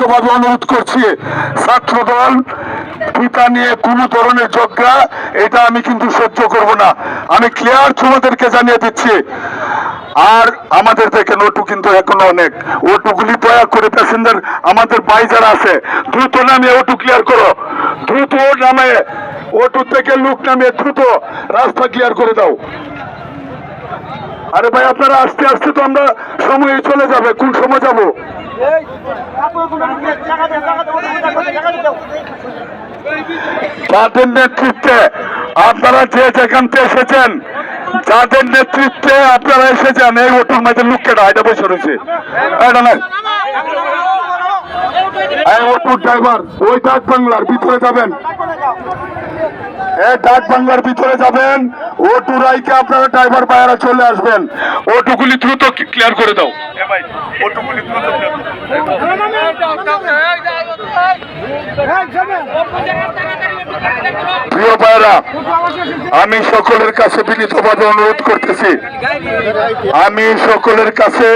বিনীতভাবে অনুরোধ করছি, ছাত্রদল পিতা নিয়ে কোন ধরনের ঝগড়া এটা আমি কিন্তু সহ্য করব না। আমি ক্লিয়ার তোমাদেরকে জানিয়ে দিচ্ছি। আর আমাদের দেখেন ওটু কিন্তু এখনো অনেক, ওটুগুলি দয়া করে প্যাসেঞ্জার আমাদের ভাই যারা আছে দ্রুত নামিয়ে ওটু ক্লিয়ার করো, দ্রুত নামে ওটু থেকে লোক নামিয়ে দ্রুত রাস্তা ক্লিয়ার করে দাও। আরে ভাই আপনারা আস্তে আস্তে তো আমরা সময়ে চলে যাবে, কোন সময় যাব? যাদের নেতৃত্বে আপনারা যে যেখান থেকে এসেছেন, যাদের নেতৃত্বে আপনারা এসেছেন, এই ওটুর মাঝে লোককেটা এটা বসে রয়েছে, এটা নয় ওটুর ড্রাইভার ওই ডাক বাংলার ভিতরে যাবেন, ডাক বাংলার ভিতরে যাবেন, ওটু রাইকে আপনারা ড্রাইভার বাইরে চলে আসবেন, ওটুগুলি দ্রুত ক্লিয়ার করে দাও। প্রিয় ভাইরা, আমি সকলের কাছে বিনীতভাবে অনুরোধ করতেছি, আমি সকলের কাছে